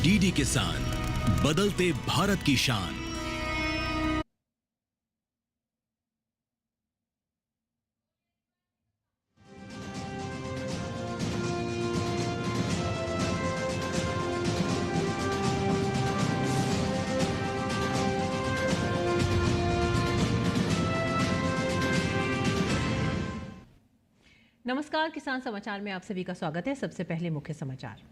DD किसान, बदलते भारत की शान। नमस्कार, किसान समाचार में आप सभी का स्वागत है। सबसे पहले मुख्य समाचार।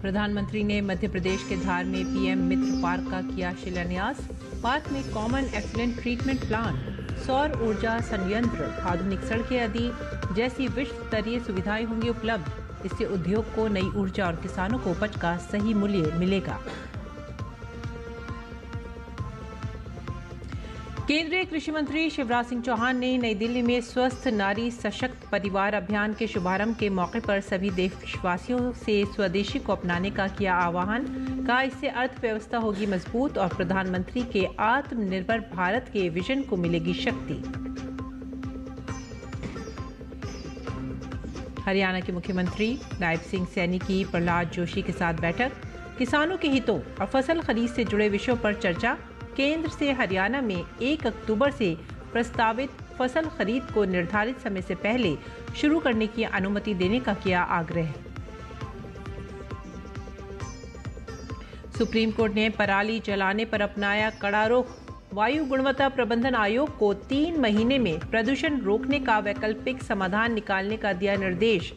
प्रधानमंत्री ने मध्य प्रदेश के धार में पीएम मित्र पार्क का किया शिलान्यास। पार्क में कॉमन एफ्लुएंट ट्रीटमेंट प्लांट, सौर ऊर्जा संयंत्र, आधुनिक सड़कें आदि जैसी विश्व स्तरीय सुविधाएं होंगी उपलब्ध। इससे उद्योग को नई ऊर्जा और किसानों को उपज का सही मूल्य मिलेगा। केंद्रीय कृषि मंत्री शिवराज सिंह चौहान ने नई दिल्ली में स्वस्थ नारी सशक्त परिवार अभियान के शुभारंभ के मौके पर सभी देशवासियों से स्वदेशी को अपनाने का किया आह्वान। कहा, इससे अर्थव्यवस्था होगी मजबूत और प्रधानमंत्री के आत्मनिर्भर भारत के विजन को मिलेगी शक्ति। हरियाणा के मुख्यमंत्री नायब सिंह सैनी की प्रहलाद जोशी के साथ बैठक। किसानों के हितों और फसल खरीद से जुड़े विषयों पर चर्चा। केंद्र से हरियाणा में 1 अक्टूबर से प्रस्तावित फसल खरीद को निर्धारित समय से पहले शुरू करने की अनुमति देने का किया आग्रह। सुप्रीम कोर्ट ने पराली जलाने पर अपनाया कड़ा रुख। वायु गुणवत्ता प्रबंधन आयोग को 3 महीने में प्रदूषण रोकने का वैकल्पिक समाधान निकालने का दिया निर्देश।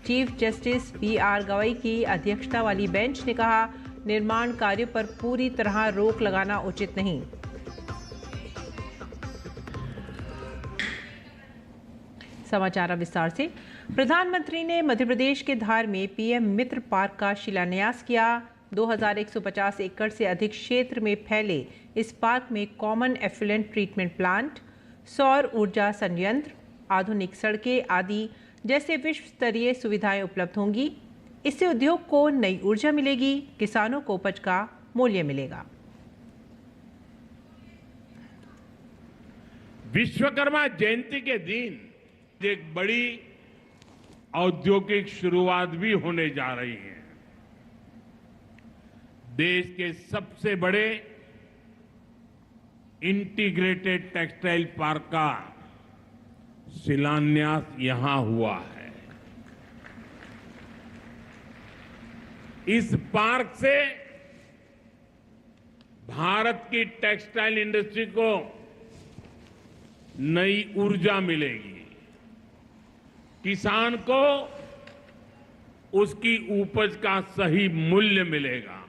चीफ जस्टिस BR गवई की अध्यक्षता वाली बेंच ने कहा, निर्माण कार्यों पर पूरी तरह रोक लगाना उचित नहीं। समाचार अब विस्तार से। प्रधानमंत्री ने मध्य प्रदेश के धार में पीएम मित्र पार्क का शिलान्यास किया। 2150 एकड़ से अधिक क्षेत्र में फैले इस पार्क में कॉमन एफ्लुएंट ट्रीटमेंट प्लांट, सौर ऊर्जा संयंत्र, आधुनिक सड़कें आदि जैसे विश्व स्तरीय सुविधाएं उपलब्ध होंगी। इससे उद्योग को नई ऊर्जा मिलेगी, किसानों को उपज का मूल्य मिलेगा। विश्वकर्मा जयंती के दिन एक बड़ी औद्योगिक शुरुआत भी होने जा रही है। देश के सबसे बड़े इंटीग्रेटेड टेक्सटाइल पार्क का शिलान्यास यहां हुआ है। इस पार्क से भारत की टेक्सटाइल इंडस्ट्री को नई ऊर्जा मिलेगी, किसान को उसकी उपज का सही मूल्य मिलेगा।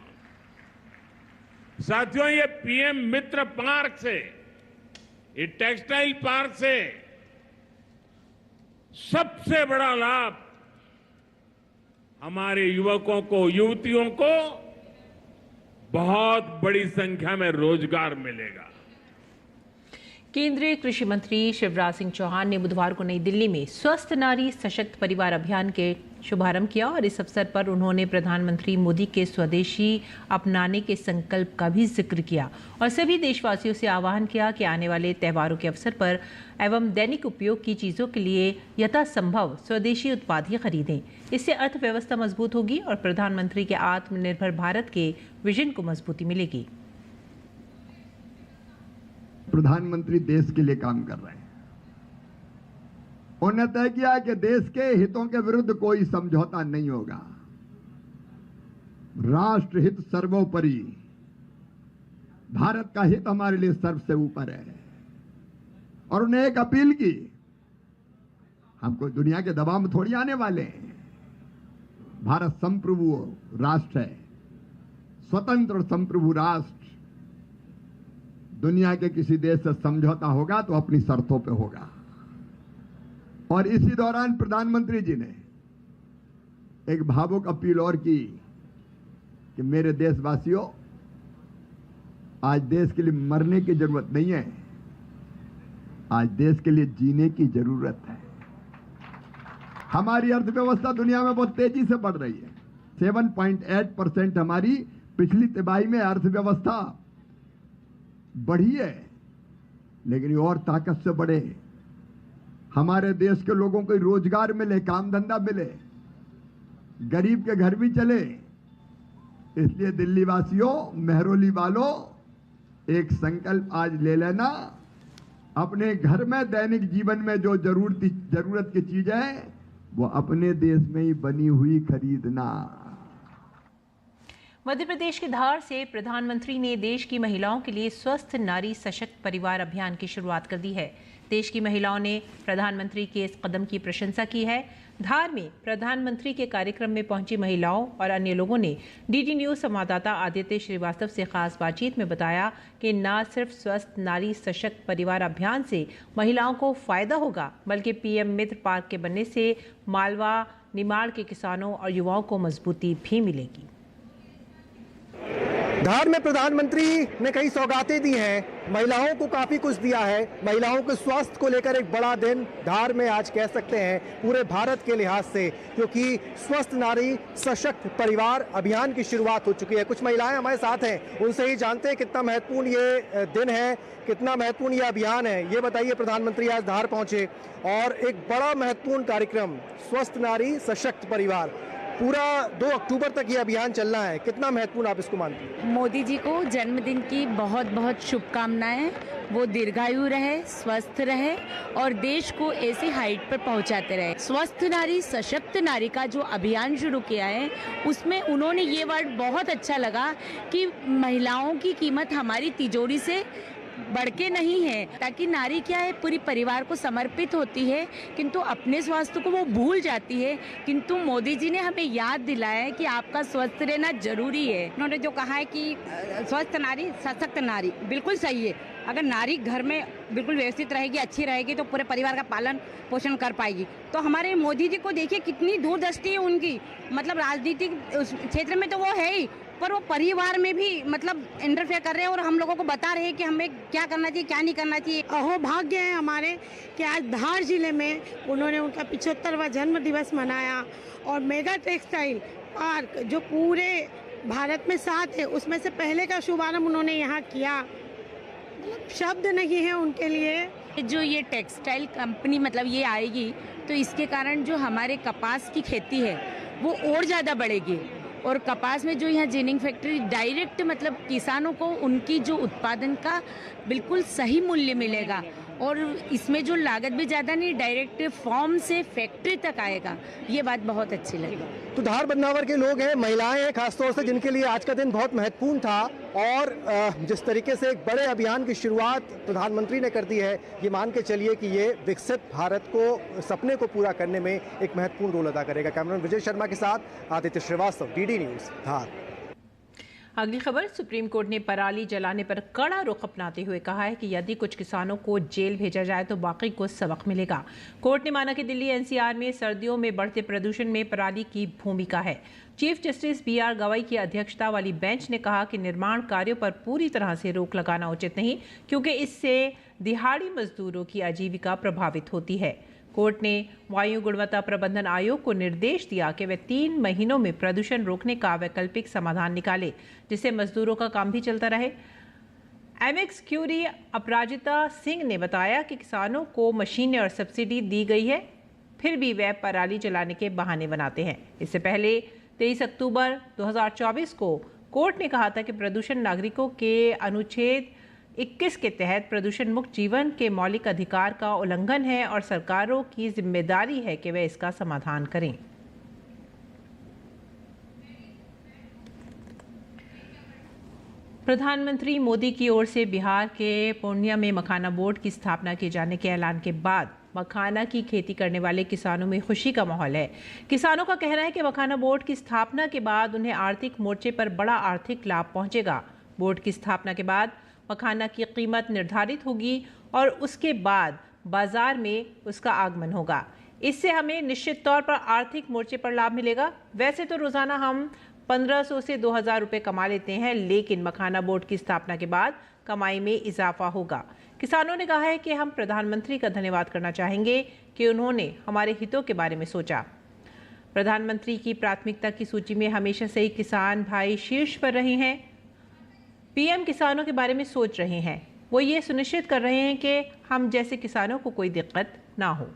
साथियों, ये पीएम मित्र पार्क से, ये टेक्सटाइल पार्क से सबसे बड़ा लाभ हमारे युवकों को, युवतियों को बहुत बड़ी संख्या में रोजगार मिलेगा। केंद्रीय कृषि मंत्री शिवराज सिंह चौहान ने बुधवार को नई दिल्ली में स्वस्थ नारी सशक्त परिवार अभियान के शुभारंभ किया और इस अवसर पर उन्होंने प्रधानमंत्री मोदी के स्वदेशी अपनाने के संकल्प का भी जिक्र किया और सभी देशवासियों से आह्वान किया कि आने वाले त्योहारों के अवसर पर एवं दैनिक उपयोग की चीज़ों के लिए यथासंभव स्वदेशी उत्पाद ही खरीदें। इससे अर्थव्यवस्था मजबूत होगी और प्रधानमंत्री के आत्मनिर्भर भारत के विजन को मजबूती मिलेगी। प्रधानमंत्री देश के लिए काम कर रहे हैं। उन्होंने तय किया कि देश के हितों के विरुद्ध कोई समझौता नहीं होगा। राष्ट्र हित सर्वोपरि, भारत का हित हमारे लिए सबसे ऊपर है। और उन्हें एक अपील की, हमको दुनिया के दबाव में थोड़ी आने वाले हैं। भारत संप्रभु राष्ट्र है, स्वतंत्र संप्रभु राष्ट्र। दुनिया के किसी देश से समझौता होगा तो अपनी शर्तों पे होगा। और इसी दौरान प्रधानमंत्री जी ने एक भावुक अपील और की कि मेरे देशवासियों, आज देश के लिए मरने की जरूरत नहीं है, आज देश के लिए जीने की जरूरत है। हमारी अर्थव्यवस्था दुनिया में बहुत तेजी से बढ़ रही है। 7.8% हमारी पिछली तिमाही में अर्थव्यवस्था बढ़ी है, लेकिन ये और ताकत से बढ़े। हमारे देश के लोगों को रोजगार मिले, काम धंधा मिले। गरीब के घर भी चले। इसलिए दिल्ली वासियों, मेहरौली वालों, एक संकल्प आज ले लेना, अपने घर में दैनिक जीवन में जो जरूरत की चीज है वो अपने देश में ही बनी हुई खरीदना। मध्य प्रदेश के धार से प्रधानमंत्री ने देश की महिलाओं के लिए स्वस्थ नारी सशक्त परिवार अभियान की शुरुआत कर दी है। देश की महिलाओं ने प्रधानमंत्री के इस कदम की प्रशंसा की है। धार में प्रधानमंत्री के कार्यक्रम में पहुंची महिलाओं और अन्य लोगों ने डीडी न्यूज संवाददाता आदित्य श्रीवास्तव से खास बातचीत में बताया कि न सिर्फ स्वस्थ नारी सशक्त परिवार अभियान से महिलाओं को फायदा होगा, बल्कि पीएम मित्र पार्क के बनने से मालवा निमाड़ के किसानों और युवाओं को मजबूती भी मिलेगी। धार में प्रधानमंत्री ने कई सौगातें दी हैं, महिलाओं को काफी कुछ दिया है। महिलाओं के स्वास्थ्य को लेकर एक बड़ा दिन धार में आज कह सकते हैं पूरे भारत के लिहाज से, क्योंकि स्वस्थ नारी सशक्त परिवार अभियान की शुरुआत हो चुकी है। कुछ महिलाएं हमारे साथ हैं, उनसे ही जानते हैं कितना महत्वपूर्ण ये दिन है, कितना महत्वपूर्ण ये अभियान है। ये बताइए, प्रधानमंत्री आज धार पहुंचे और एक बड़ा महत्वपूर्ण कार्यक्रम स्वस्थ नारी सशक्त परिवार, पूरा 2 अक्टूबर तक ये अभियान चलना है, कितना महत्वपूर्ण आप इसको मानती हैं? मोदी जी को जन्मदिन की बहुत बहुत शुभकामनाएं। वो दीर्घायु रहे, स्वस्थ रहे और देश को ऐसी हाइट पर पहुंचाते रहे। स्वस्थ नारी सशक्त नारी का जो अभियान शुरू किया है, उसमें उन्होंने ये वर्ड बहुत अच्छा लगा कि महिलाओं की कीमत हमारी तिजोरी से बढ़ के नहीं है, ताकि नारी क्या है पूरी परिवार को समर्पित होती है, किंतु अपने स्वास्थ्य को वो भूल जाती है। किंतु मोदी जी ने हमें याद दिलाया है कि आपका स्वस्थ रहना जरूरी है। उन्होंने जो कहा है कि स्वस्थ नारी सशक्त नारी, बिल्कुल सही है। अगर नारी घर में बिल्कुल व्यवस्थित रहेगी, अच्छी रहेगी, तो पूरे परिवार का पालन पोषण कर पाएगी। तो हमारे मोदी जी को देखिए कितनी दूरदृष्टि है उनकी, मतलब राजनीतिक क्षेत्र में तो वो है ही, पर वो परिवार में भी मतलब इंटरफेयर कर रहे हैं और हम लोगों को बता रहे हैं कि हमें क्या करना चाहिए, क्या नहीं करना चाहिए। अहो भाग्य है हमारे कि आज धार जिले में उन्होंने उनका 75वां जन्म दिवस मनाया और मेगा टेक्सटाइल पार्क जो पूरे भारत में 7 है, उसमें से पहले का शुभारंभ उन्होंने यहाँ किया। मतलब शब्द नहीं है उनके लिए। जो ये टेक्सटाइल कंपनी मतलब ये आएगी, तो इसके कारण जो हमारे कपास की खेती है वो और ज़्यादा बढ़ेगी और कपास में जो यहाँ जिनिंग फैक्ट्री डायरेक्ट मतलब किसानों को उनकी जो उत्पादन का बिल्कुल सही मूल्य मिलेगा और इसमें जो लागत भी ज़्यादा नहीं, डायरेक्ट फॉर्म से फैक्ट्री तक आएगा। ये बात बहुत अच्छी लगी। तो धार बदनावर के लोग हैं, महिलाएं हैं खासतौर से, जिनके लिए आज का दिन बहुत महत्वपूर्ण था और जिस तरीके से एक बड़े अभियान की शुरुआत प्रधानमंत्री ने कर दी है, ये मान के चलिए कि ये विकसित भारत को सपने को पूरा करने में एक महत्वपूर्ण रोल अदा करेगा। कैमरामैन विजय शर्मा के साथ आदित्य श्रीवास्तव, डीडी न्यूज़, धार। अगली खबर, सुप्रीम कोर्ट ने पराली जलाने पर कड़ा रुख अपनाते हुए कहा है कि यदि कुछ किसानों को जेल भेजा जाए तो बाकी को सबक मिलेगा। कोर्ट ने माना कि दिल्ली एनसीआर में सर्दियों में बढ़ते प्रदूषण में पराली की भूमिका है। चीफ जस्टिस बीआर गवाई की अध्यक्षता वाली बेंच ने कहा कि निर्माण कार्यों पर पूरी तरह से रोक लगाना उचित नहीं, क्योंकि इससे दिहाड़ी मजदूरों की आजीविका प्रभावित होती है। कोर्ट ने वायु गुणवत्ता प्रबंधन आयोग को निर्देश दिया कि वे 3 महीनों में प्रदूषण रोकने का वैकल्पिक समाधान निकाले, जिससे मजदूरों का काम भी चलता रहे। एमएक्स क्यूरी अपराजिता सिंह ने बताया कि किसानों को मशीनें और सब्सिडी दी गई है, फिर भी वे पराली जलाने के बहाने बनाते हैं। इससे पहले 23 अक्टूबर 2024 को कोर्ट ने कहा था कि प्रदूषण नागरिकों के अनुच्छेद 21 के तहत प्रदूषण मुक्त जीवन के मौलिक अधिकार का उल्लंघन है और सरकारों की जिम्मेदारी है कि वे इसका समाधान करें। प्रधानमंत्री मोदी की ओर से बिहार के पूर्णिया में मखाना बोर्ड की स्थापना किए जाने के ऐलान के बाद मखाना की खेती करने वाले किसानों में खुशी का माहौल है। किसानों का कहना है कि मखाना बोर्ड की स्थापना के बाद उन्हें आर्थिक मोर्चे पर बड़ा आर्थिक लाभ पहुंचेगा। बोर्ड की स्थापना के बाद मखाना की कीमत निर्धारित होगी और उसके बाद बाजार में उसका आगमन होगा। इससे हमें निश्चित तौर पर आर्थिक मोर्चे पर लाभ मिलेगा। वैसे तो रोजाना हम 1500 से 2000 रुपये कमा लेते हैं, लेकिन मखाना बोर्ड की स्थापना के बाद कमाई में इजाफा होगा। किसानों ने कहा है कि हम प्रधानमंत्री का धन्यवाद करना चाहेंगे कि उन्होंने हमारे हितों के बारे में सोचा। प्रधानमंत्री की प्राथमिकता की सूची में हमेशा से ही किसान भाई शीर्ष पर रहे हैं। पीएम किसानों के बारे में सोच रहे हैं। वो ये सुनिश्चित कर रहे हैं कि हम जैसे किसानों को कोई दिक्कत ना हो।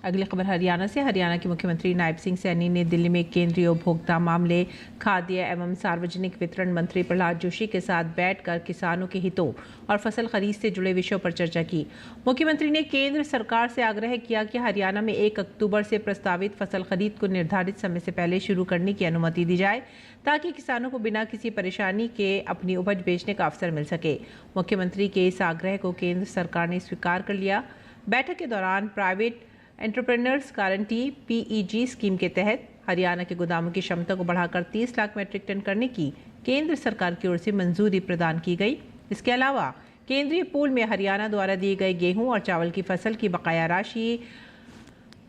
अगली खबर हरियाणा से। हरियाणा के मुख्यमंत्री नायब सिंह सैनी ने दिल्ली में केंद्रीय उपभोक्ता मामले, खाद्य एवं सार्वजनिक वितरण मंत्री प्रहलाद जोशी के साथ बैठकर किसानों के हितों और फसल खरीद से जुड़े विषयों पर चर्चा की। मुख्यमंत्री ने केंद्र सरकार से आग्रह किया कि हरियाणा में 1 अक्टूबर से प्रस्तावित फसल खरीद को निर्धारित समय से पहले शुरू करने की अनुमति दी जाए, ताकि किसानों को बिना किसी परेशानी के अपनी उपज बेचने का अवसर मिल सके। मुख्यमंत्री के इस आग्रह को केंद्र सरकार ने स्वीकार कर लिया। बैठक के दौरान private entrepreneurs guarantee (PEG) scheme के तहत हरियाणा के गोदामों की क्षमता को बढ़ाकर 30 लाख मीट्रिक टन करने की केंद्र सरकार की ओर से मंजूरी प्रदान की गई। इसके अलावा केंद्रीय पूल में हरियाणा द्वारा दिए गए गेहूं और चावल की फसल की बकाया राशि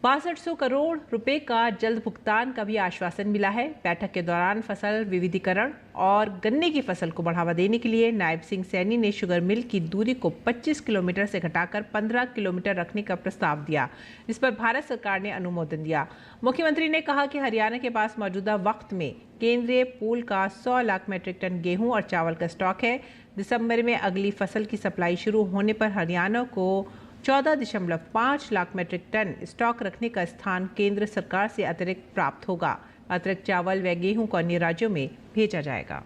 6200 करोड़ रुपए का जल्द भुगतान का भी आश्वासन मिला है। बैठक के दौरान फसल विविधीकरण और गन्ने की फसल को बढ़ावा देने के लिए नायब सिंह सैनी ने शुगर मिल की दूरी को 25 किलोमीटर से घटाकर 15 किलोमीटर रखने का प्रस्ताव दिया, जिस पर भारत सरकार ने अनुमोदन दिया। मुख्यमंत्री ने कहा कि हरियाणा के पास मौजूदा वक्त में केंद्रीय पूल का 100 लाख मीट्रिक टन गेहूं और चावल का स्टॉक है। दिसंबर में अगली फसल की सप्लाई शुरू होने पर हरियाणा को 14.5 लाख मीट्रिक टन स्टॉक रखने का स्थान केंद्र सरकार से अतिरिक्त प्राप्त होगा। अतिरिक्त चावल व गेहूं को अन्य राज्यों में भेजा जाएगा।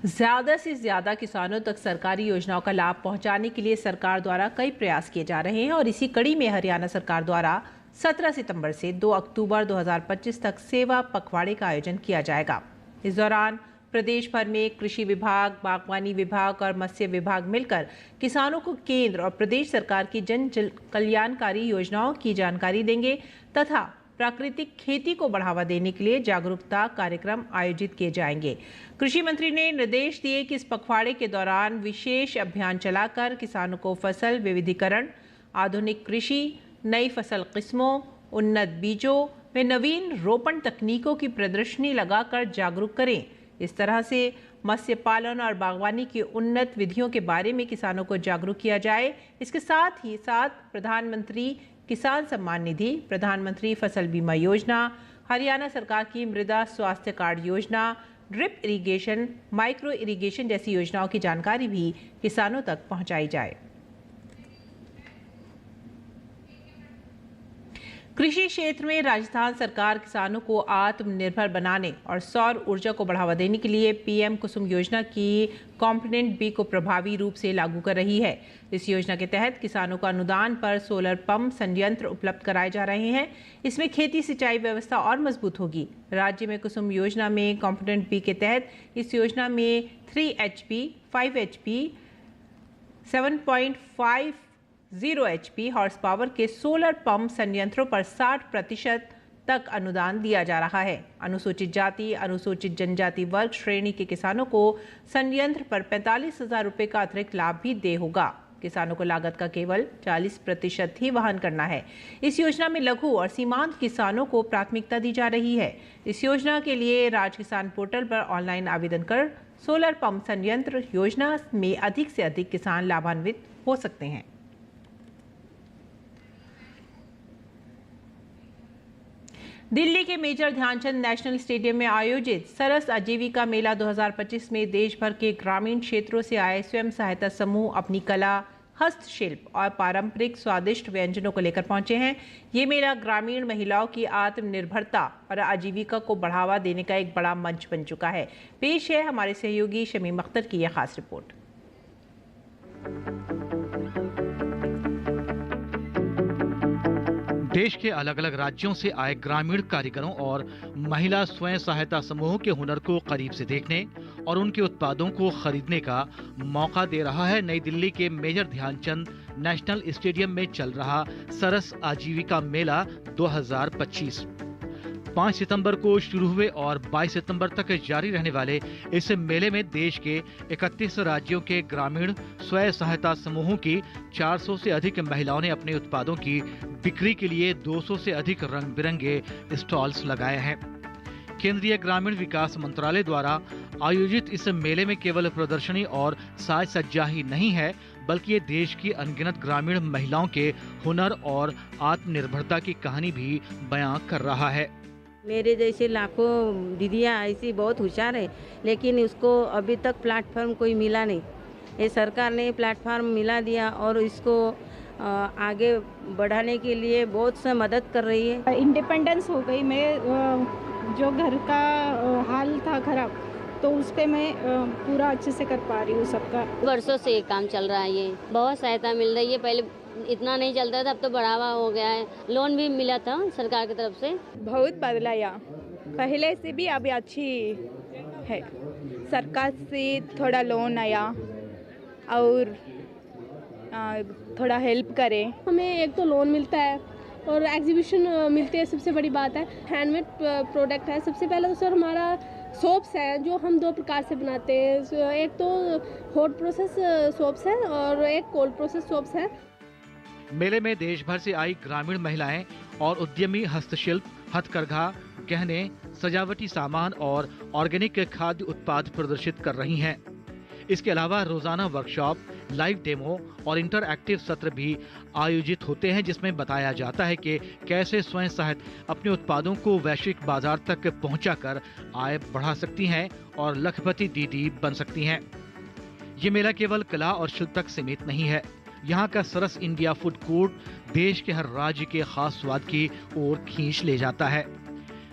ज्यादा से ज्यादा किसानों तक सरकारी योजनाओं का लाभ पहुंचाने के लिए सरकार द्वारा कई प्रयास किए जा रहे हैं और इसी कड़ी में हरियाणा सरकार द्वारा 17 सितंबर से 2 अक्टूबर 2025 तक सेवा पखवाड़े का आयोजन किया जाएगा। इस दौरान प्रदेश भर में कृषि विभाग, बागवानी विभाग और मत्स्य विभाग मिलकर किसानों को केंद्र और प्रदेश सरकार की जन कल्याणकारी योजनाओं की जानकारी देंगे तथा प्राकृतिक खेती को बढ़ावा देने के लिए जागरूकता कार्यक्रम आयोजित किए जाएंगे। कृषि मंत्री ने निर्देश दिए कि इस पखवाड़े के दौरान विशेष अभियान चलाकर किसानों को फसल विविधीकरण, आधुनिक कृषि, नई फसल किस्मों, उन्नत बीजों व नवीन रोपण तकनीकों की प्रदर्शनी लगाकर जागरूक करें। इस तरह से मत्स्य पालन और बागवानी की उन्नत विधियों के बारे में किसानों को जागरूक किया जाए। इसके साथ ही प्रधानमंत्री किसान सम्मान निधि, प्रधानमंत्री फसल बीमा योजना, हरियाणा सरकार की मृदा स्वास्थ्य कार्ड योजना, ड्रिप इरिगेशन, माइक्रो इरिगेशन जैसी योजनाओं की जानकारी भी किसानों तक पहुंचाई जाए। कृषि क्षेत्र में राजस्थान सरकार किसानों को आत्मनिर्भर बनाने और सौर ऊर्जा को बढ़ावा देने के लिए PM कुसुम योजना की कॉम्पोनेंट B को प्रभावी रूप से लागू कर रही है। इस योजना के तहत किसानों को अनुदान पर सोलर पंप संयंत्र उपलब्ध कराए जा रहे हैं। इसमें खेती सिंचाई व्यवस्था और मजबूत होगी। राज्य में कुसुम योजना में कॉम्पोनेंट B के तहत इस योजना में 3 HP, 5 HP, 7.50 HP horse power के सोलर पंप संयंत्रों पर 60% तक अनुदान दिया जा रहा है। अनुसूचित जाति, अनुसूचित जनजाति वर्ग श्रेणी के किसानों को संयंत्र पर 45,000 रुपये का अतिरिक्त लाभ भी देय होगा। किसानों को लागत का केवल 40% ही वहन करना है। इस योजना में लघु और सीमांत किसानों को प्राथमिकता दी जा रही है। इस योजना के लिए राज किसान पोर्टल पर ऑनलाइन आवेदन कर सोलर पंप संयंत्र योजना में अधिक से अधिक किसान लाभान्वित हो सकते हैं। दिल्ली के मेजर ध्यानचंद नेशनल स्टेडियम में आयोजित सरस आजीविका मेला 2025 में देश भर के ग्रामीण क्षेत्रों से आए स्वयं सहायता समूह अपनी कला, हस्तशिल्प और पारंपरिक स्वादिष्ट व्यंजनों को लेकर पहुंचे हैं। ये मेला ग्रामीण महिलाओं की आत्मनिर्भरता और आजीविका को बढ़ावा देने का एक बड़ा मंच बन चुका है। पेश है हमारे सहयोगी शमीम अख्तर की यह खास रिपोर्ट। देश के अलग अलग राज्यों से आए ग्रामीण कारीगरों और महिला स्वयं सहायता समूहों के हुनर को करीब से देखने और उनके उत्पादों को खरीदने का मौका दे रहा है नई दिल्ली के मेजर ध्यानचंद नेशनल स्टेडियम में चल रहा सरस आजीविका मेला 2025। 5 सितंबर को शुरू हुए और 22 सितंबर तक जारी रहने वाले इस मेले में देश के 31 राज्यों के ग्रामीण स्वयं सहायता समूहों की 400 से अधिक महिलाओं ने अपने उत्पादों की बिक्री के लिए 200 से अधिक रंग बिरंगे स्टॉल्स लगाए हैं। केंद्रीय ग्रामीण विकास मंत्रालय द्वारा आयोजित इस मेले में केवल प्रदर्शनी और साज सज्जा ही नहीं है, बल्कि ये देश की अनगिनत ग्रामीण महिलाओं के हुनर और आत्मनिर्भरता की कहानी भी बयां कर रहा है। मेरे जैसे लाखों दीदियाँ ऐसी बहुत होशियार है, लेकिन उसको अभी तक प्लेटफॉर्म कोई मिला नहीं। ये सरकार ने प्लेटफार्म मिला दिया और इसको आगे बढ़ाने के लिए बहुत सा मदद कर रही है। इंडिपेंडेंस हो गई। मैं जो घर का हाल था खराब, तो उस पे मैं पूरा अच्छे से कर पा रही हूँ सबका। वर्षों से ये काम चल रहा है, ये बहुत सहायता मिल रही है। पहले इतना नहीं चलता था, अब तो बढ़ावा हो गया है। लोन भी मिला था सरकार की तरफ से। बहुत बदलाया, पहले से भी अभी अच्छी है। सरकार से थोड़ा लोन आया और थोड़ा हेल्प करे। हमें एक तो लोन मिलता है और एग्जीबिशन मिलती है, सबसे बड़ी बात है। हैंडमेड प्रोडक्ट है। सबसे पहले तो सर हमारा सोप्स है जो हम 2 प्रकार से बनाते हैं। एक तो हॉट प्रोसेस सोप्स है और एक कोल्ड प्रोसेस सोप्स है। मेले में देश भर से आई ग्रामीण महिलाएं और उद्यमी हस्तशिल्प, हथकरघा, गहने, सजावटी सामान और ऑर्गेनिक खाद्य उत्पाद प्रदर्शित कर रही हैं। इसके अलावा रोजाना वर्कशॉप, लाइव डेमो और इंटरएक्टिव सत्र भी आयोजित होते हैं, जिसमें बताया जाता है कि कैसे स्वयं सहायता अपने उत्पादों को वैश्विक बाजार तक पहुंचाकर आय बढ़ा सकती हैं और लखपति दीदी बन सकती हैं। ये मेला केवल कला और शिल्प तक सीमित नहीं है। यहाँ का सरस इंडिया फूड कोर्ट देश के हर राज्य के खास स्वाद की ओर खींच ले जाता है।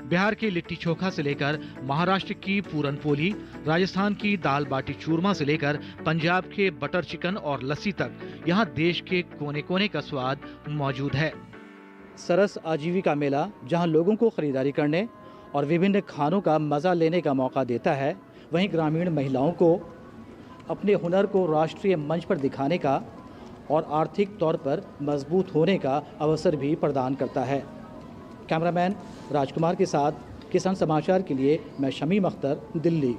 बिहार के लिट्टी चोखा से लेकर महाराष्ट्र की पूरन पोली, राजस्थान की दाल बाटी चूरमा से लेकर पंजाब के बटर चिकन और लस्सी तक यहाँ देश के कोने कोने का स्वाद मौजूद है। सरस आजीविका मेला जहाँ लोगों को खरीदारी करने और विभिन्न खानों का मजा लेने का मौका देता है, वहीं ग्रामीण महिलाओं को अपने हुनर को राष्ट्रीय मंच पर दिखाने का और आर्थिक तौर पर मजबूत होने का अवसर भी प्रदान करता है। कैमरामैन राजकुमार के साथ किसान समाचार के लिए मैं शमीम अख्तर, दिल्ली।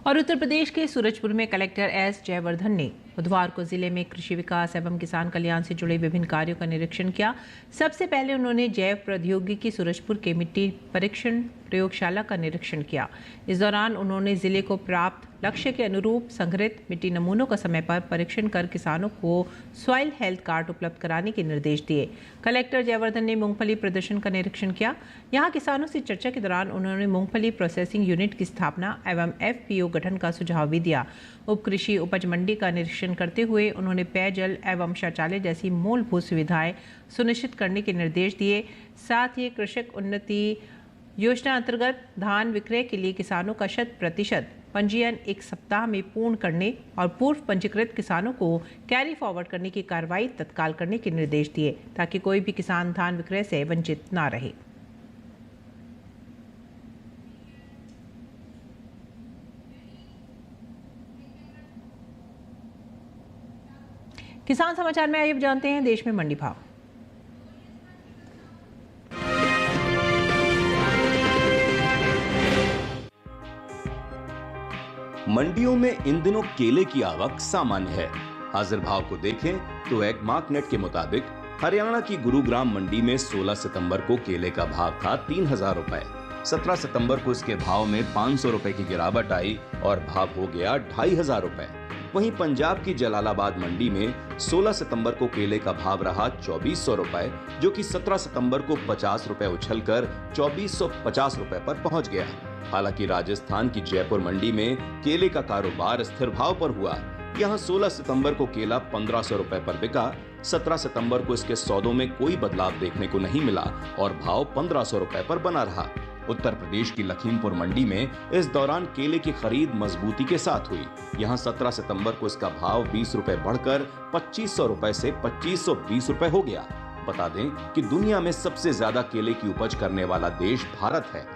और उत्तर प्रदेश के सूरजपुर में कलेक्टर एस जयवर्धन ने बुधवार को जिले में कृषि विकास एवं किसान कल्याण से जुड़े विभिन्न कार्यों का निरीक्षण किया। सबसे पहले उन्होंने जैव प्रौद्योगिकी सूरजपुर के मिट्टी परीक्षण प्रयोगशाला का निरीक्षण किया। इस दौरान उन्होंने जिले को प्राप्त लक्ष्य के अनुरूप संग्रहित मिट्टी नमूनों का समय पर परीक्षण कर किसानों को सॉइल हेल्थ कार्ड उपलब्ध कराने के निर्देश दिए। कलेक्टर जयवर्धन ने मूंगफली प्रदर्शन का निरीक्षण किया। यहाँ किसानों से चर्चा के दौरान उन्होंने मूंगफली प्रोसेसिंग यूनिट की स्थापना एवं FPO गठन का सुझाव भी दिया। उप कृषि उपज मंडी का निरीक्षण करते हुए उन्होंने पेयजल एवं शौचालय जैसी मूलभूत सुविधाएं सुनिश्चित करने के निर्देश दिए। साथ ही कृषक उन्नति योजना अंतर्गत धान विक्रय के लिए किसानों का 100% पंजीयन 1 सप्ताह में पूर्ण करने और पूर्व पंजीकृत किसानों को कैरी फॉरवर्ड करने की कार्रवाई तत्काल करने के निर्देश दिए, ताकि कोई भी किसान धान विक्रय से वंचित न रहे। किसान समाचार में आइए अब जानते हैं देश में मंडी भाव। मंडियों में इन दिनों केले की आवक सामान्य है। हाजिर भाव को देखें तो एगमार्क नेट के मुताबिक हरियाणा की गुरुग्राम मंडी में 16 सितंबर को केले का भाव था 3000 रुपए। 17 सितंबर को इसके भाव में 500 रुपए की गिरावट आई और भाव हो गया 2500 रुपए। वहीं पंजाब की जलालाबाद मंडी में 16 सितंबर को केले का भाव रहा 2400 रुपए, जो कि 17 सितंबर को 50 रुपए उछलकर 2450 रुपए पर पहुंच गया। हालांकि राजस्थान की जयपुर मंडी में केले का कारोबार स्थिर भाव पर हुआ। यहां 16 सितंबर को केला 1500 रुपए पर बिका। 17 सितंबर को इसके सौदों में कोई बदलाव देखने को नहीं मिला और भाव 1500 रुपए पर बना रहा। उत्तर प्रदेश की लखीमपुर मंडी में इस दौरान केले की खरीद मजबूती के साथ हुई। यहां 17 सितंबर को इसका भाव 20 रुपए बढ़कर 2500 रुपए से 2520 रुपए हो गया। बता दें कि दुनिया में सबसे ज्यादा केले की उपज करने वाला देश भारत है।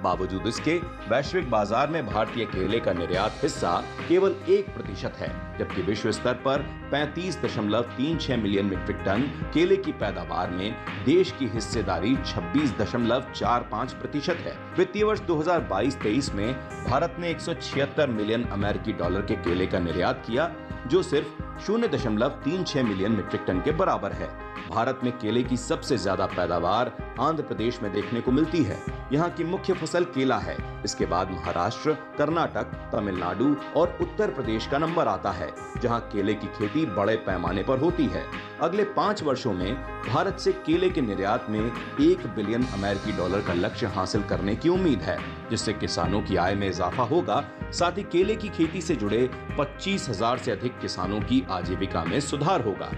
बावजूद इसके वैश्विक बाजार में भारतीय केले का निर्यात हिस्सा केवल 1% है, जबकि विश्व स्तर पर 35.36 मिलियन मीट्रिक टन केले की पैदावार में देश की हिस्सेदारी 26.45% है। वित्तीय वर्ष 2022-23 में भारत ने 176 मिलियन अमेरिकी डॉलर के केले का निर्यात किया, जो सिर्फ 0.36 मिलियन मीट्रिक टन के बराबर है। भारत में केले की सबसे ज्यादा पैदावार आंध्र प्रदेश में देखने को मिलती है। यहाँ की मुख्य फसल केला है। इसके बाद महाराष्ट्र, कर्नाटक, तमिलनाडु और उत्तर प्रदेश का नंबर आता है, जहाँ केले की खेती बड़े पैमाने पर होती है। अगले 5 वर्षों में भारत से केले के निर्यात में $1 बिलियन अमेरिकी डॉलर का लक्ष्य हासिल करने की उम्मीद है, जिससे किसानों की आय में इजाफा होगा। साथ ही केले की खेती से जुड़े 25,000 से अधिक किसानों की आजीविका में सुधार होगा।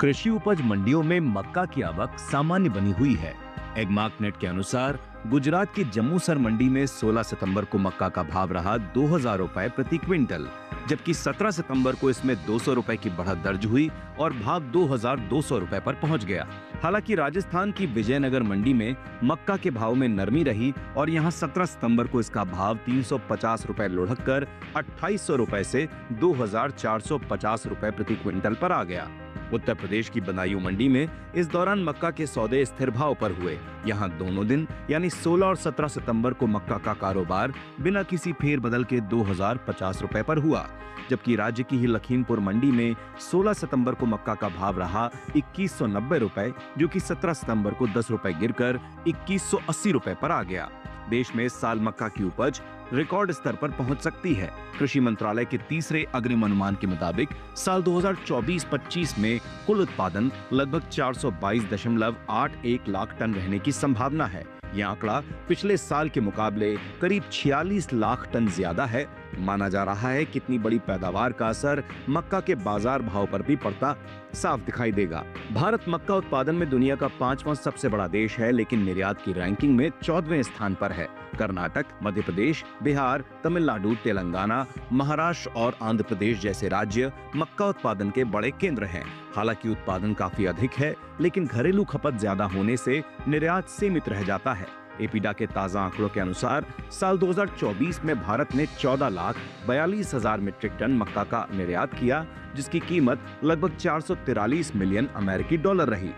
कृषि उपज मंडियों में मक्का की आवक सामान्य बनी हुई है। एगमार्कनेट के अनुसार गुजरात की जम्मूसर मंडी में 16 सितंबर को मक्का का भाव रहा 2,000 रुपए प्रति क्विंटल, जबकि 17 सितंबर को इसमें 200 रुपए की बढ़त दर्ज हुई और भाव 2,200 रुपए पर पहुंच गया। हालांकि राजस्थान की विजयनगर मंडी में मक्का के भाव में नरमी रही और यहां 17 सितंबर को इसका भाव 350 रुपए लुढ़क कर 2,800 रुपए से 2,450 रुपए प्रति क्विंटल पर आ गया। उत्तर प्रदेश की बदायूं मंडी में इस दौरान मक्का के सौदे स्थिर भाव पर हुए। यहां दोनों दिन यानी 16 और 17 सितंबर को मक्का का कारोबार बिना किसी फेरबदल के 2,050 रुपए पर हुआ, जबकि राज्य की ही लखीमपुर मंडी में 16 सितंबर को मक्का का भाव रहा 2,190 रुपए, जो कि 17 सितंबर को 10 रुपए गिरकर 2,180 रुपए पर आ गया। देश में इस साल मक्का की उपज रिकॉर्ड स्तर पर पहुंच सकती है। कृषि मंत्रालय के तीसरे अग्रिम अनुमान के मुताबिक साल 2024-25 में कुल उत्पादन लगभग 422.81 लाख टन रहने की संभावना है। यह आंकड़ा पिछले साल के मुकाबले करीब 46 लाख टन ज्यादा है। माना जा रहा है कि इतनी बड़ी पैदावार का असर मक्का के बाजार भाव पर भी पड़ता साफ दिखाई देगा। भारत मक्का उत्पादन में दुनिया का 5वां सबसे बड़ा देश है, लेकिन निर्यात की रैंकिंग में 14वें स्थान पर है। कर्नाटक, मध्य प्रदेश, बिहार, तमिलनाडु, तेलंगाना, महाराष्ट्र और आंध्र प्रदेश जैसे राज्य मक्का उत्पादन के बड़े केंद्र हैं। हालांकि उत्पादन काफी अधिक है, लेकिन घरेलू खपत ज्यादा होने से निर्यात सीमित रह जाता है। एपीडा के ताजा आंकड़ों के अनुसार साल 2024 में भारत ने 14,42,000 मीट्रिक टन मक्का का निर्यात किया, जिसकी कीमत लगभग 443 मिलियन अमेरिकी डॉलर रही।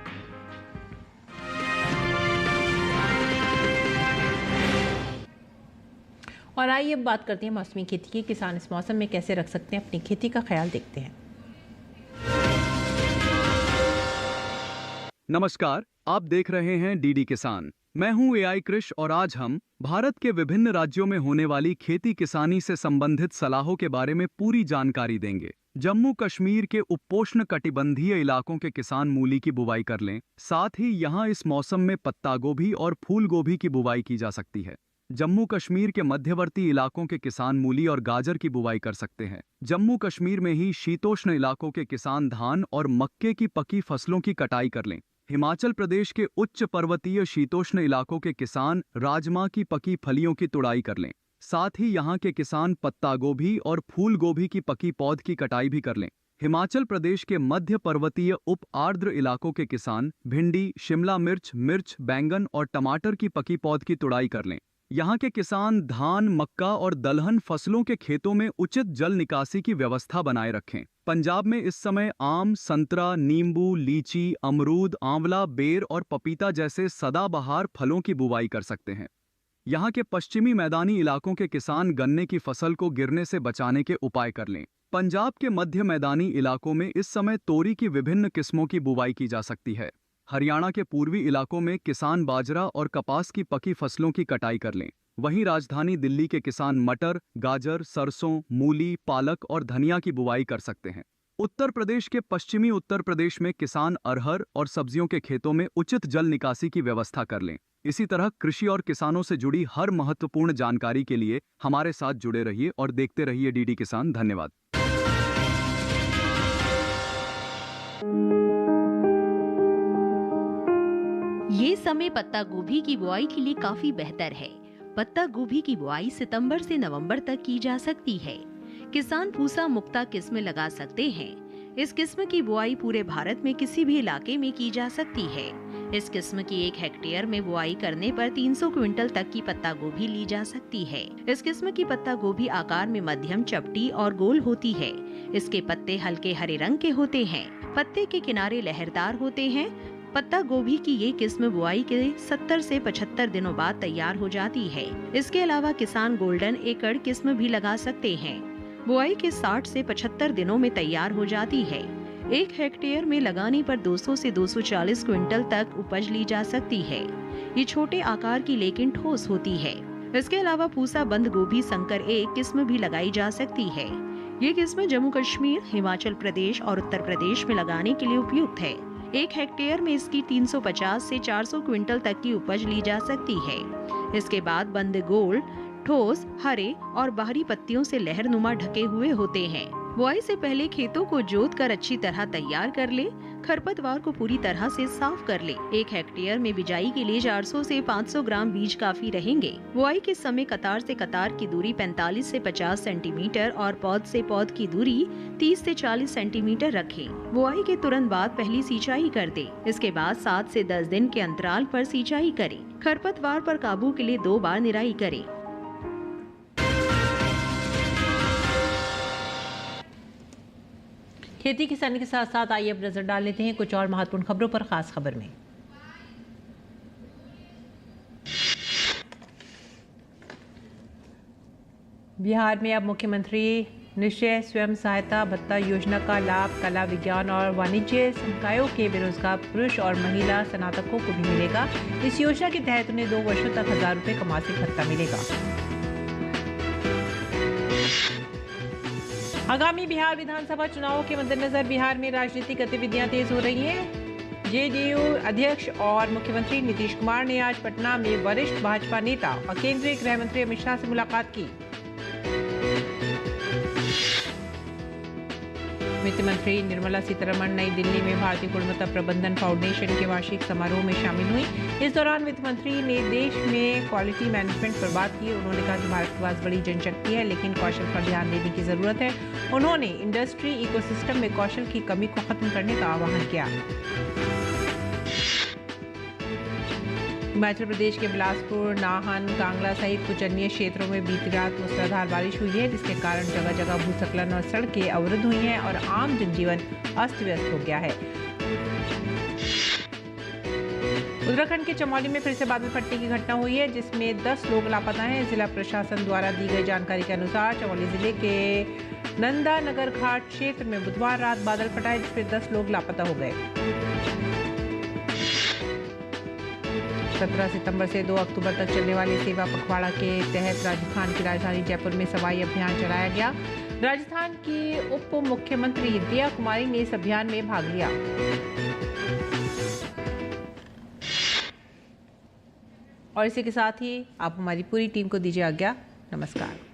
और आइए अब बात करते हैं मौसमी खेती की। किसान इस मौसम में कैसे रख सकते हैं अपनी खेती का ख्याल, देखते हैं। नमस्कार, आप देख रहे हैं डीडी किसान। मैं हूं एआई कृष और आज हम भारत के विभिन्न राज्यों में होने वाली खेती किसानी से संबंधित सलाहों के बारे में पूरी जानकारी देंगे। जम्मू कश्मीर के उपोष्ण कटिबंधीय इलाकों के किसान मूली की बुवाई कर लें। साथ ही यहां इस मौसम में पत्ता गोभी और फूल गोभी की बुवाई की जा सकती है। जम्मू कश्मीर के मध्यवर्ती इलाकों के किसान मूली और गाजर की बुवाई कर सकते हैं। जम्मू कश्मीर में ही शीतोष्ण इलाकों के किसान धान और मक्के की पकी फसलों की कटाई कर लें। हिमाचल प्रदेश के उच्च पर्वतीय शीतोष्ण इलाकों के किसान राजमा की पकी फलियों की तुड़ाई कर लें। साथ ही यहाँ के किसान पत्ता गोभी और फूल गोभी की पकी पौध की कटाई भी कर लें। हिमाचल प्रदेश के मध्य पर्वतीय उप आर्द्र इलाकों के किसान भिंडी, शिमला मिर्च, बैंगन और टमाटर की पकी पौध की तुड़ाई कर लें। यहाँ के किसान धान, मक्का और दलहन फसलों के खेतों में उचित जल निकासी की व्यवस्था बनाए रखें। पंजाब में इस समय आम, संतरा, नींबू, लीची, अमरूद, आंवला, बेर और पपीता जैसे सदाबहार फलों की बुवाई कर सकते हैं। यहाँ के पश्चिमी मैदानी इलाकों के किसान गन्ने की फसल को गिरने से बचाने के उपाय कर लें। पंजाब के मध्य मैदानी इलाकों में इस समय तोरी की विभिन्न किस्मों की बुवाई की जा सकती है। हरियाणा के पूर्वी इलाकों में किसान बाजरा और कपास की पकी फसलों की कटाई कर लें। वहीं राजधानी दिल्ली के किसान मटर, गाजर, सरसों, मूली, पालक और धनिया की बुवाई कर सकते हैं। उत्तर प्रदेश के पश्चिमी उत्तर प्रदेश में किसान अरहर और सब्जियों के खेतों में उचित जल निकासी की व्यवस्था कर लें। इसी तरह कृषि और किसानों से जुड़ी हर महत्वपूर्ण जानकारी के लिए हमारे साथ जुड़े रहिए और देखते रहिए डीडी किसान। धन्यवाद। ये समय पत्ता गोभी की बुआई के लिए काफी बेहतर है। पत्ता गोभी की बुआई सितंबर से नवंबर तक की जा सकती है। किसान पूसा मुक्ता किस्म लगा सकते हैं। इस किस्म की बुआई पूरे भारत में किसी भी इलाके में की जा सकती है। इस किस्म की 1 हेक्टेयर में बुआई करने पर 300 क्विंटल तक की पत्ता गोभी ली जा सकती है। इस किस्म की पत्ता गोभी आकार में मध्यम, चपटी और गोल होती है। इसके पत्ते हल्के हरे रंग के होते हैं। पत्ते के किनारे लहरदार होते हैं। पत्ता गोभी की ये किस्म बुआई के 70 से 75 दिनों बाद तैयार हो जाती है। इसके अलावा किसान गोल्डन एकड़ किस्म भी लगा सकते हैं। बुआई के 60 से 75 दिनों में तैयार हो जाती है। 1 हेक्टेयर में लगाने पर 200 से 240 क्विंटल तक उपज ली जा सकती है। ये छोटे आकार की लेकिन ठोस होती है। इसके अलावा पूसा बंद गोभी संकर एक किस्म भी लगाई जा सकती है। ये किस्म जम्मू कश्मीर, हिमाचल प्रदेश और उत्तर प्रदेश में लगाने के लिए उपयुक्त है। 1 हेक्टेयर में इसकी 350 से 400 क्विंटल तक की उपज ली जा सकती है। इसके बाद बंद गोल ठोस, हरे और बाहरी पत्तियों से लहरनुमा ढके हुए होते हैं। बुआई से पहले खेतों को जोत कर अच्छी तरह तैयार कर ले। खरपतवार को पूरी तरह से साफ कर ले। 1 हेक्टेयर में बिजाई के लिए 400 से 500 ग्राम बीज काफी रहेंगे। बुआई के समय कतार से कतार की दूरी 45 से 50 सेंटीमीटर और पौध से पौध की दूरी 30 से 40 सेंटीमीटर रखें। बुआई के तुरंत बाद पहली सिंचाई कर दे। इसके बाद 7 से 10 दिन के अंतराल पर सिंचाई करें। खरपतवार पर काबू के लिए 2 बार निराई करें। खेती किसानी के साथ साथ आइए अब नजर डाल लेते हैं कुछ और महत्वपूर्ण खबरों पर। खास खबर में बिहार में अब मुख्यमंत्री निश्चय स्वयं सहायता भत्ता योजना का लाभ कला, विज्ञान और वाणिज्य संकायों के बेरोजगार पुरुष और महिला स्नातकों को भी मिलेगा। इस योजना के तहत उन्हें 2 वर्षों तक 1000 रुपये का मासिक भत्ता मिलेगा। आगामी बिहार विधानसभा चुनावों के मद्देनजर बिहार में राजनीतिक गतिविधियां तेज हो रही हैं। जेडीयू अध्यक्ष और मुख्यमंत्री नीतीश कुमार ने आज पटना में वरिष्ठ भाजपा नेता और केंद्रीय गृह मंत्री अमित शाह से मुलाकात की। वित्त मंत्री निर्मला सीतारमण नई दिल्ली में भारतीय गुणवत्ता प्रबंधन फाउंडेशन के वार्षिक समारोह में शामिल हुई। इस दौरान वित्त मंत्री ने देश में क्वालिटी मैनेजमेंट पर बात की। उन्होंने कहा कि भारत के पास बड़ी जनशक्ति है, लेकिन कौशल पर ध्यान देने की जरूरत है। उन्होंने इंडस्ट्री इकोसिस्टम में कौशल की कमी को खत्म करने का आह्वान किया। हिमाचल प्रदेश के बिलासपुर, नाहन, कांगड़ा सहित कुछ अन्य क्षेत्रों में बीती रात मूसलाधार बारिश हुई है, जिसके कारण जगह जगह भूस्खलन और सड़कें अवरुद्ध हुई हैं और आम जनजीवन अस्त व्यस्त हो गया है। उत्तराखंड के चमोली में फिर से बादल फटने की घटना हुई है, जिसमें 10 लोग लापता हैं। जिला प्रशासन द्वारा दी गई जानकारी के अनुसार चमोली जिले के नंदा नगर घाट क्षेत्र में बुधवार रात बादल फटा है, जिसमें 10 लोग लापता हो गए। 17 सितंबर से 2 अक्टूबर तक चलने वाले सेवा पखवाड़ा के तहत राजस्थान की राजधानी जयपुर में सफाई अभियान चलाया गया। राजस्थान की उप मुख्यमंत्री दिया कुमारी ने इस अभियान में भाग लिया। और इसी के साथ ही आप हमारी पूरी टीम को दीजिए आज्ञा। नमस्कार।